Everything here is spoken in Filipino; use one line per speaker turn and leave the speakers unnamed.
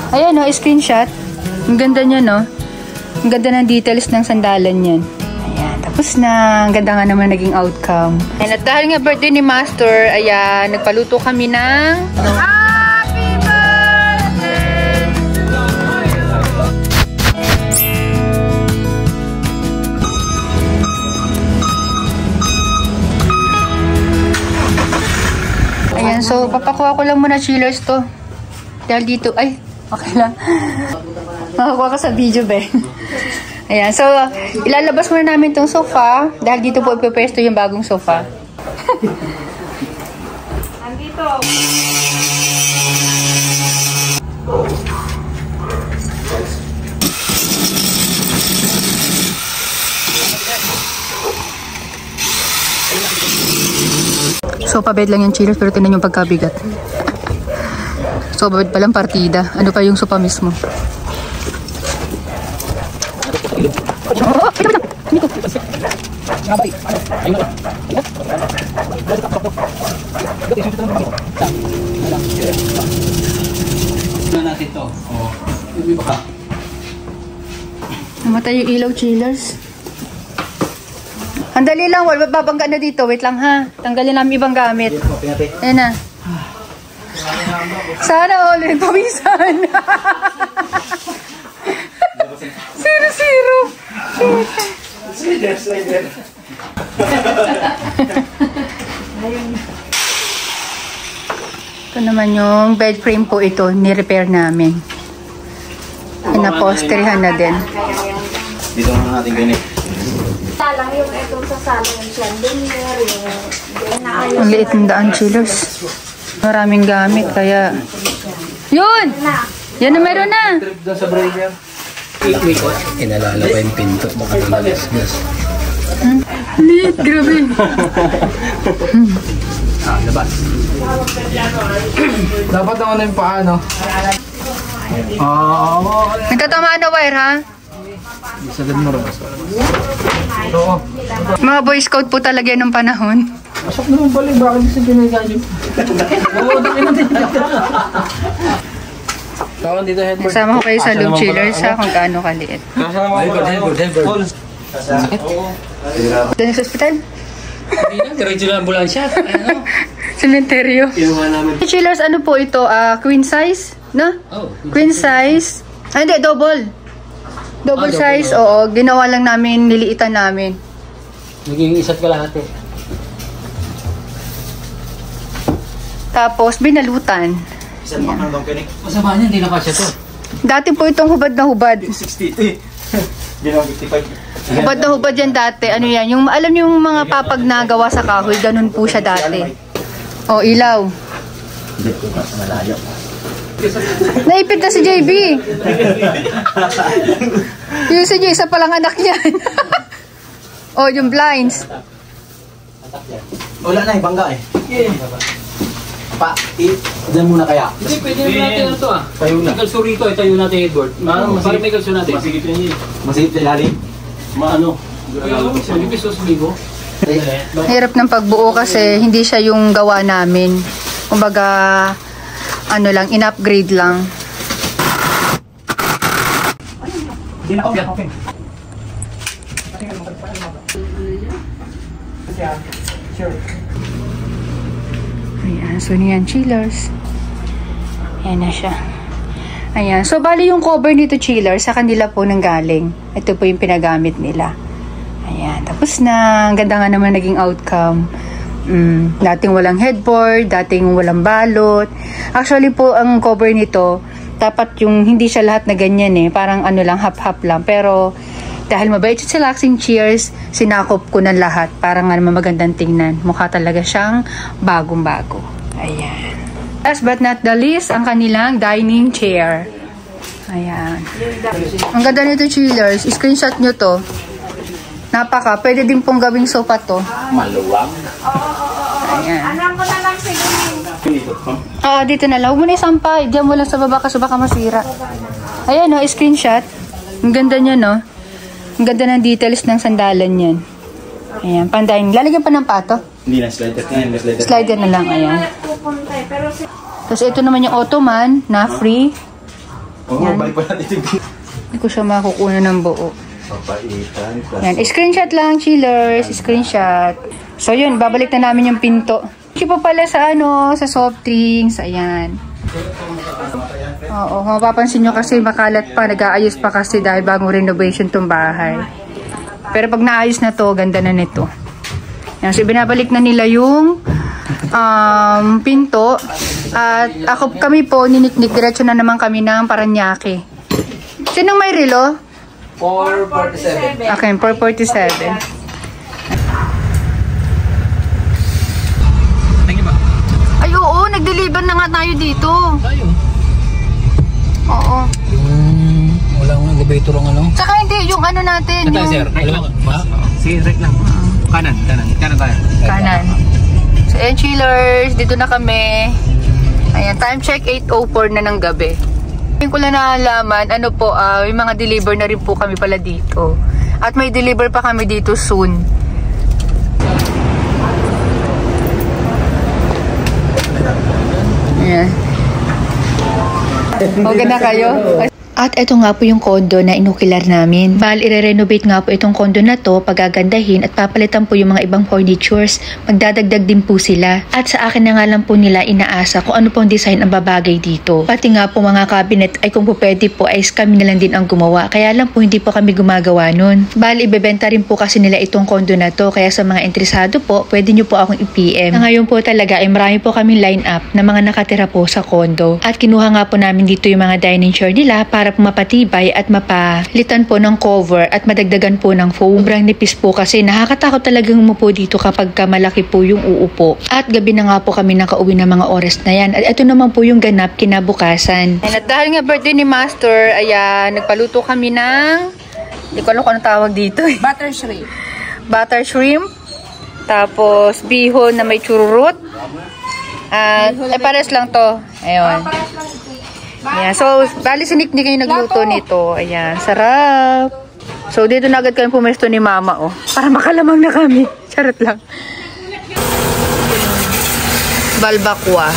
Ayan o, screenshot. Ang ganda niya, no? Ang ganda ng details ng sandalan niyan. Ayan, tapos na. Ang ganda nga naman naging outcome. And at dahil nga birthday ni Master, ayan, nagpaluto kami ng Happy Birthday! Ayan, so papakuha ko lang muna chillers to. Dahil dito, ay, okay lang. Makakuha ka sa video, be. Ayan, so, ilalabas muna namin tong sofa. Dahil dito po ipipresto yung bagong sofa. Andito. So, pabed lang yung chillers, pero tinan yung pagkabigat. So, pabed palang partida. Ano pa yung sopa mismo? Namatay yung ilaw, chillers. Ang dali lang, wala babangga na dito. Wait lang ha. Tanggalin namin ibang gamit. Ayan na. Sana all pawisan. Zero. Slider. Ito naman yung bed frame po ito. Ni-repair namin. Pinapostrihan na din.
Dito na natin ganit.
Lang yung itong sa salon yung chandelier, yung
ang liit ng daan, chillers. Maraming gamit, kaya... Yun! Yan na, meron na!
Inalala pa yung pinto. Baka namagas-gas.
Liit, grabe.
Labas.
Dapat naman na yung paano.
Nagtatamaan na wire, ha?
Sagad mo rin.
Mga Boy Scout po talaga ng panahon.
Masok naman pala, bakit di sa pinagayos?
Kasama ko kayo sa loob, chillers, ha? Kung gaano kaliit.
Helpboard.
Sakit? Doon sa hospital?
Hindi na, diretso na ambulansya.
Cementerio. Chillers, ano po ito? Queen size? No? Queen size. Ah, hindi, double. Double size, oo. Ginawa lang namin, niliitan namin.
Naging isa't kalahati.
Tapos, binalutan.
Isang makang daw kinik.
Masama niya, hindi na kasya to.
Dati po itong hubad na hubad.
60. Ginawang 55.
Hubad na hubad yan dati. Ano yan? Yung, alam niyo yung mga papag na gawa sa kahoy, ganun po siya dati. O, ilaw.
Hindi ko malayo.
Naipit na si JB. Yung si JB, isa palang anak yan. O, yung blinds.
Wala na, bangga eh. Pa, dyan muna kaya.
Hindi, pwede naman natin na ito
Tayo na.
May kalso rito, tayo natin headboard. Parang may kalso natin.
Masigit yun yun. Masigit na ilalim. Maano?
Malipis o sumigo.
Hirap ng pagbuo kasi hindi siya yung gawa namin. Kumbaga, ano lang, in-upgrade lang.
Hindi na okay.
Ayan, so niyan, chillers. Ayan na siya. Ayan, so bali yung cover nito, chillers, sa kanila po nang galing. Ito po yung pinagamit nila. Ayan, tapos na. Ang ganda nga naman naging outcome. Dating walang headboard, dating walang balot. Actually po, ang cover nito, dapat yung hindi siya lahat na ganyan eh. Parang ano lang, hap-hap lang. Pero, dahil mabait siya sa relaxing chairs, sinakop ko na lahat. Parang nga naman magandang tingnan. Mukha talaga siyang bagong-bago. Ayan. Last but not the least, ang kanilang dining chair. Ayan. Ang ganda nito, chillers. Screenshot nyo to. Napaka. Pwede din pong gawing sofa to.
Maluwag.
Ayan.
Alam ko na lang siguro.
Dito na lang. Huwag mo na isampay. Diyan mo lang sa baba kasi baka masira. Ayan, no, screenshot. Ang ganda niya, no? Ang ganda ng details ng sandalan niyan. Ayan, pandayin. Lalagyan pa ng pato?
Hindi na, slider na.
Slider na lang, ayan. Tapos ito naman yung ottoman na free.
Oo, balik pa natin.
Hindi ko siya makukuha ng buo.
Papaitan.
Yan, screenshot lang, chillers. Screenshot. So yun, babalik na namin yung pinto. Kasi po pala sa sa soft drinks. Ayan. Oo, mapapansin nyo kasi makalat pa. Nag-aayos pa kasi dahil bagong renovation tong bahay. Pero pag naayos na to, ganda na nito. Yan, so binabalik na nila yung pinto. At kami po, niniknik. Diretso na naman kami ng Paranaque. Sinong may relo?
447.
Okay, 447.
Thank you ba?
Ay, oo, nag-deliver na nga tayo dito.
Tayo.
Oo.
Wala akong elevator ang ano.
Tsaka hindi, yung ano natin.
Ito
Yung
sir. Sige, right lang. Kanan tayo.
kanan. So, ayan, chillers. Dito na kami. Ayan, time check 8:04 na ng gabi. Hindi ko lang naalaman, may mga deliver na rin po kami pala dito. At may deliver pa kami dito soon. Ayan. Okay na kayo? At ito nga po yung condo na inukilar namin. Bali, i-renovate nga po itong condo na to, pagagandahin at papalitan po yung mga ibang furnitures. Magdadagdag din po sila. At sa akin na nga lang po nila inaasa kung ano pong design ang babagay dito. Pati nga po mga cabinet ay kung po pwede po ay kami na lang din ang gumawa. Kaya lang po hindi po kami gumagawa nun. Bali, ibebenta rin po kasi nila itong condo na to. Kaya sa mga interesado po, pwede nyo po akong i-PM. Na ngayon po talaga ay marami po kaming line up na mga nakatira po sa condo. At kinuha nga po namin dito yung mga dining chair nila para po mapatibay at mapalitan po ng cover at madagdagan po ng foam. Sobrang nipis po kasi nakakatakot talagang umupo dito kapag malaki po yung uupo. At gabi na nga po kami nakauwi ng mga oras na yan. At ito naman po yung ganap kinabukasan. At dahil nga birthday ni Master, ayan, nagpaluto kami ng, hindi ko alam kung ano tawag dito.
Butter shrimp.
Butter shrimp. Tapos bihon na may chururut. At pares lang to. Ayun. Ayan. So, bali si Nick kayo nagluto nito. Ayan. Sarap. So, dito na agad kami pumesto ni Mama, oh. Para makalamang na kami. Charot lang. Balbakwa.